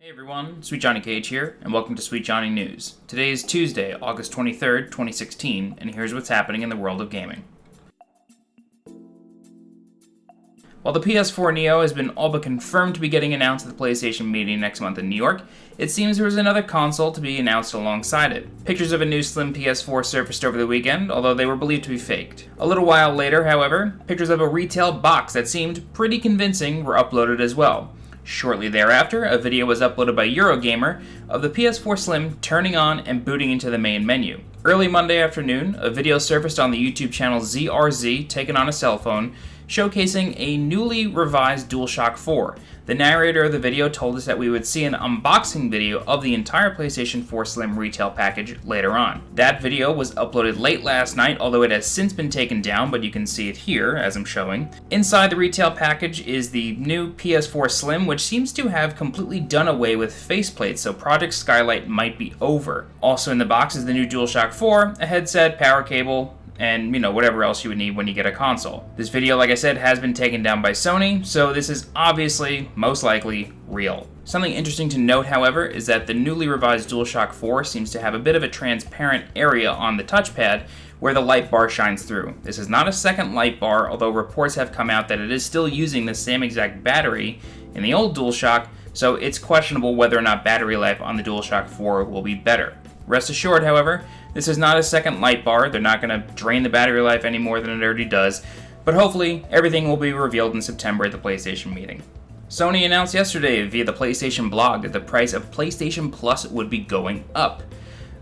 Hey everyone, SweetJohnnyCage here, and welcome to SweetJohnnyNews. Today is Tuesday, August 23rd, 2016, and here's what's happening in the world of gaming. While the PS4 Neo has been all but confirmed to be getting announced at the PlayStation meeting next month in New York, it seems there was another console to be announced alongside it. Pictures of a new slim PS4 surfaced over the weekend, although they were believed to be faked. A little while later, however, pictures of a retail box that seemed pretty convincing were uploaded as well. Shortly thereafter, a video was uploaded by Eurogamer of the PS4 Slim turning on and booting into the main menu. Early Monday afternoon, a video surfaced on the YouTube channel ZRZ taken on a cell phone, showcasing a newly revised DualShock 4. The narrator of the video told us that we would see an unboxing video of the entire PlayStation 4 Slim retail package later on. That video was uploaded late last night, although it has since been taken down, but you can see it here as I'm showing. Inside the retail package is the new PS4 Slim, which seems to have completely done away with faceplates, so Project Skylight might be over. Also in the box is the new DualShock 4, a headset, power cable, and, whatever else you would need when you get a console. This video, like I said, has been taken down by Sony, so this is obviously, most likely, real. Something interesting to note, however, is that the newly revised DualShock 4 seems to have a bit of a transparent area on the touchpad where the light bar shines through. This is not a second light bar, although reports have come out that it is still using the same exact battery in the old DualShock, so it's questionable whether or not battery life on the DualShock 4 will be better. Rest assured, however, this is not a second light bar. They're not going to drain the battery life any more than it already does, but hopefully everything will be revealed in September at the PlayStation meeting. Sony announced yesterday via the PlayStation blog that the price of PlayStation Plus would be going up.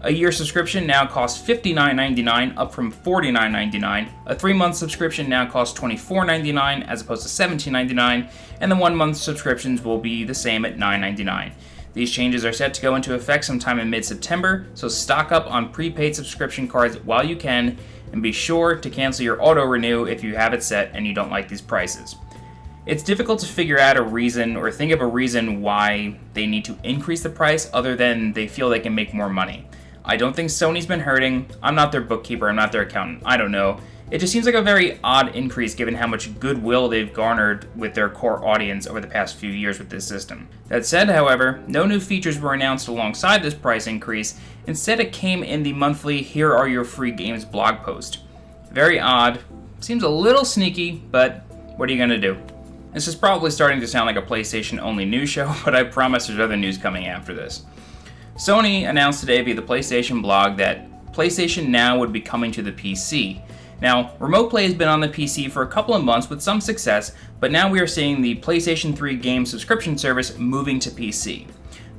A year subscription now costs $59.99, up from $49.99. A 3-month subscription now costs $24.99 as opposed to $17.99, and the 1-month subscriptions will be the same at $9.99. These changes are set to go into effect sometime in mid-September, so stock up on prepaid subscription cards while you can, and be sure to cancel your auto-renew if you have it set and you don't like these prices. It's difficult to figure out a reason or think of a reason why they need to increase the price other than they feel they can make more money. I don't think Sony's been hurting. I'm not their bookkeeper, I'm not their accountant, I don't know. It just seems like a very odd increase given how much goodwill they've garnered with their core audience over the past few years with this system. That said, however, no new features were announced alongside this price increase. Instead, it came in the monthly "Here Are Your Free Games" blog post. Very odd, seems a little sneaky, but what are you gonna do? This is probably starting to sound like a PlayStation-only news show, but I promise there's other news coming after this. Sony announced today via the PlayStation blog that PlayStation Now would be coming to the PC. Now, Remote Play has been on the PC for a couple of months with some success, but now we are seeing the PlayStation 3 game subscription service moving to PC.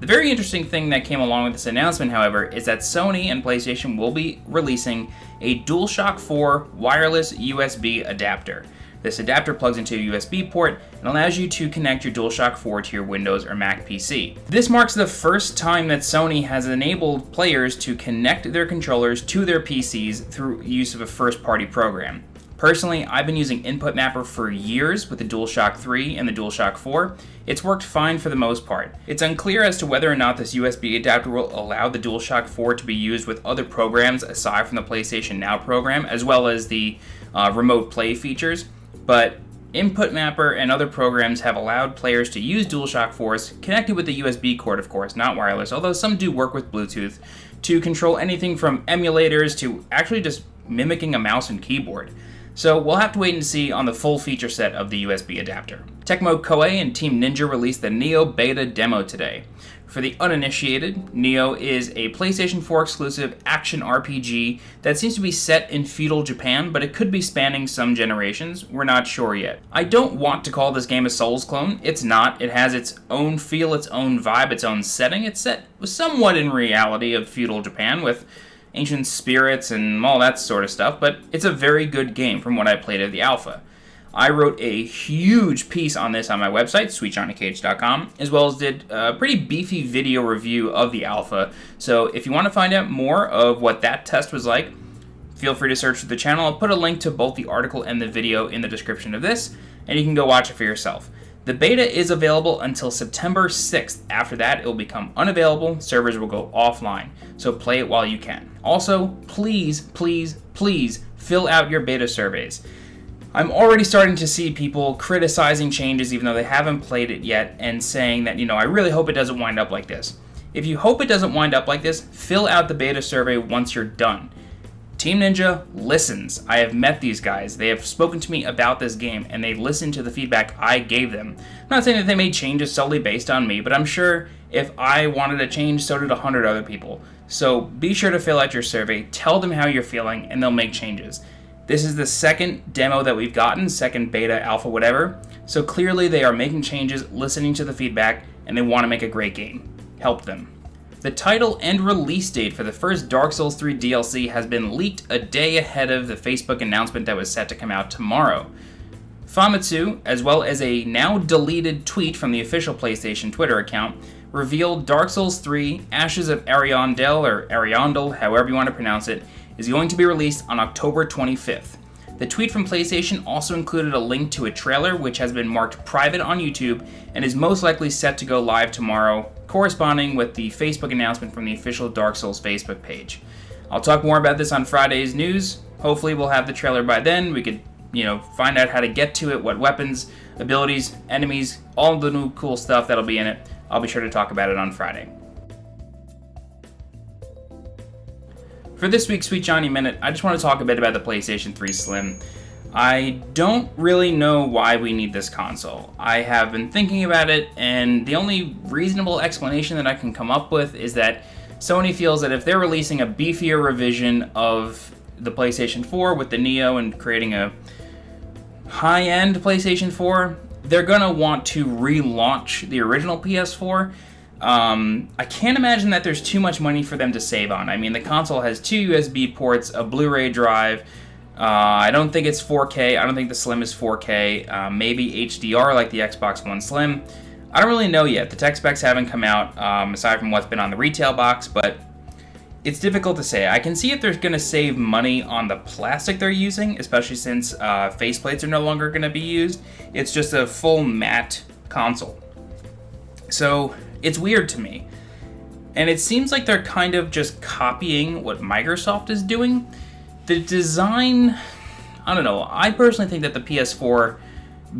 The very interesting thing that came along with this announcement, however, is that Sony and PlayStation will be releasing a DualShock 4 wireless USB adapter. This adapter plugs into a USB port and allows you to connect your DualShock 4 to your Windows or Mac PC. This marks the first time that Sony has enabled players to connect their controllers to their PCs through use of a first-party program. Personally, I've been using Input Mapper for years with the DualShock 3 and the DualShock 4. It's worked fine for the most part. It's unclear as to whether or not this USB adapter will allow the DualShock 4 to be used with other programs aside from the PlayStation Now program, as well as the Remote Play features. But Input Mapper and other programs have allowed players to use DualShock 4s, connected with the USB cord of course, not wireless, although some do work with Bluetooth, to control anything from emulators to actually just mimicking a mouse and keyboard. So we'll have to wait and see on the full feature set of the USB adapter. Tecmo Koei and Team Ninja released the Neo beta demo today. For the uninitiated, Neo is a PlayStation 4 exclusive action RPG that seems to be set in feudal Japan, but it could be spanning some generations. We're not sure yet. I don't want to call this game a Souls clone. It's not. It has its own feel, its own vibe, its own setting. It's set somewhat in reality of feudal Japan with ancient spirits and all that sort of stuff, but it's a very good game from what I played of the alpha. I wrote a huge piece on this on my website, SweetJohnnyCage.com, as well as did a pretty beefy video review of the alpha. So if you want to find out more of what that test was like, feel free to search for the channel. I'll put a link to both the article and the video in the description of this, and you can go watch it for yourself. The beta is available until September 6th. After that, it will become unavailable. Servers will go offline, so play it while you can. Also, please, please, please fill out your beta surveys. I'm already starting to see people criticizing changes even though they haven't played it yet and saying that, I really hope it doesn't wind up like this. If you hope it doesn't wind up like this, fill out the beta survey once you're done. Team Ninja listens. I have met these guys. They have spoken to me about this game, and they listened to the feedback I gave them. I'm not saying that they made changes solely based on me, but I'm sure if I wanted a change, so did 100 other people. So be sure to fill out your survey, tell them how you're feeling, and they'll make changes. This is the second demo that we've gotten, second beta, alpha, whatever. So clearly they are making changes, listening to the feedback, and they want to make a great game. Help them. The title and release date for the first Dark Souls 3 DLC has been leaked a day ahead of the Facebook announcement that was set to come out tomorrow. Famitsu, as well as a now deleted tweet from the official PlayStation Twitter account, revealed Dark Souls 3 Ashes of Ariandel, or Ariandel, however you want to pronounce it, is going to be released on October 25th. The tweet from PlayStation also included a link to a trailer which has been marked private on YouTube and is most likely set to go live tomorrow, corresponding with the Facebook announcement from the official Dark Souls Facebook page. I'll talk more about this on Friday's news. Hopefully we'll have the trailer by then. We could, find out how to get to it, what weapons, abilities, enemies, all the new cool stuff that'll be in it. I'll be sure to talk about it on Friday. For this week's Sweet Johnny Minute, I just want to talk a bit about the PlayStation 3 Slim. I don't really know why we need this console. I have been thinking about it, and the only reasonable explanation that I can come up with is that Sony feels that if they're releasing a beefier revision of the PlayStation 4 with the Neo and creating a high-end PlayStation 4, they're going to want to relaunch the original PS4. I can't imagine that there's too much money for them to save on. I mean, the console has 2 USB ports, a Blu-ray drive. I don't think it's 4K. I don't think the Slim is 4K. Maybe HDR like the Xbox One Slim. I don't really know yet. The tech specs haven't come out, aside from what's been on the retail box, but it's difficult to say. I can see if they're going to save money on the plastic they're using, especially since faceplates are no longer going to be used. It's just a full matte console. So it's weird to me. And it seems like they're kind of just copying what Microsoft is doing. The design, I don't know. I personally think that the PS4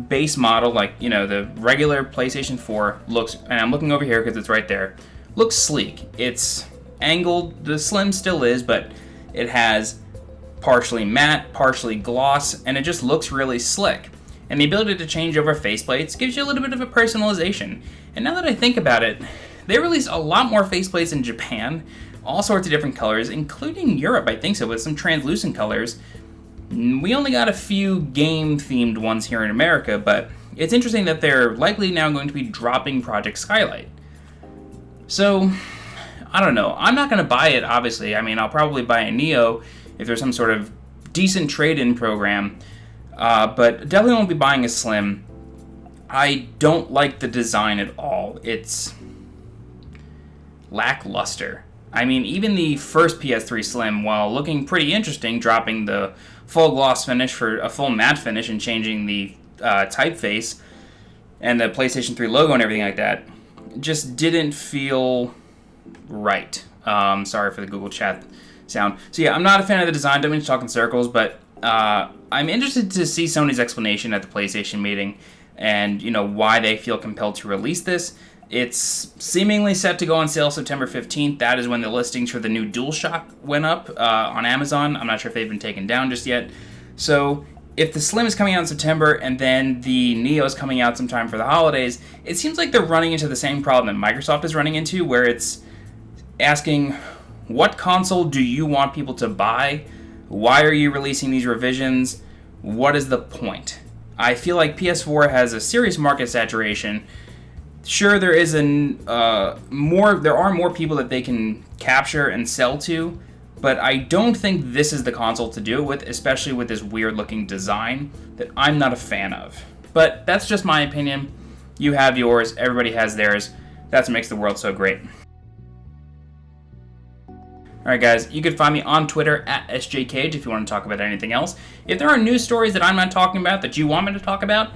base model, the regular PlayStation 4 looks, and I'm looking over here because it's right there, looks sleek. It's angled, the Slim still is, but it has partially matte, partially gloss, and it just looks really slick. And the ability to change over faceplates gives you a little bit of a personalization. And now that I think about it, they released a lot more faceplates in Japan, all sorts of different colors, including Europe, I think so, with some translucent colors. We only got a few game-themed ones here in America, but it's interesting that they're likely now going to be dropping Project Skylight. So, I don't know. I'm not going to buy it, obviously. I mean, I'll probably buy a Neo if there's some sort of decent trade-in program, but definitely won't be buying a Slim. I don't like the design at all. It's lackluster. I mean, even the first PS3 Slim, while looking pretty interesting, dropping the full gloss finish for a full matte finish and changing the typeface and the PlayStation 3 logo and everything like that, just didn't feel right. Sorry for the Google Chat sound. So yeah, I'm not a fan of the design. Don't mean to talk in circles, but I'm interested to see Sony's explanation at the PlayStation meeting and, why they feel compelled to release this. It's seemingly set to go on sale September 15th. That is when the listings for the new DualShock went up on Amazon. I'm not sure if they've been taken down just yet. So if the Slim is coming out in September and then the Neo is coming out sometime for the holidays, it seems like they're running into the same problem that Microsoft is running into, where it's asking, what console do you want people to buy? Why are you releasing these revisions? What is the point? I feel like PS4 has a serious market saturation. Sure, there is there are more people that they can capture and sell to, but I don't think this is the console to do it with, especially with this weird-looking design that I'm not a fan of. But that's just my opinion. You have yours. Everybody has theirs. That's what makes the world so great. Alright guys, you can find me on Twitter at SJCage if you want to talk about anything else. If there are news stories that I'm not talking about that you want me to talk about,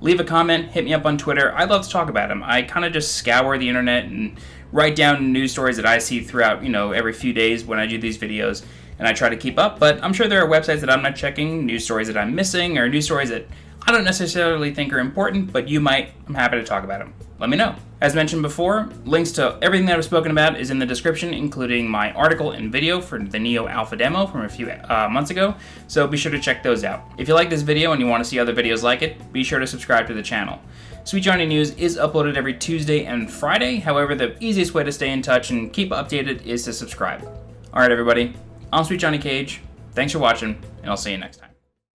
leave a comment, hit me up on Twitter. I'd love to talk about them. I kind of just scour the internet and write down news stories that I see throughout, every few days when I do these videos. and I try to keep up, but I'm sure there are websites that I'm not checking, news stories that I'm missing, or news stories that I don't necessarily think are important, but you might. I'm happy to talk about them. Let me know. As mentioned before, links to everything that I've spoken about is in the description, including my article and video for the Neo Alpha demo from a few months ago, so be sure to check those out. If you like this video and you want to see other videos like it, be sure to subscribe to the channel. Sweet Johnny News is uploaded every Tuesday and Friday, however, the easiest way to stay in touch and keep updated is to subscribe. Alright everybody, I'm SweetJohnnyCage, thanks for watching, and I'll see you next time.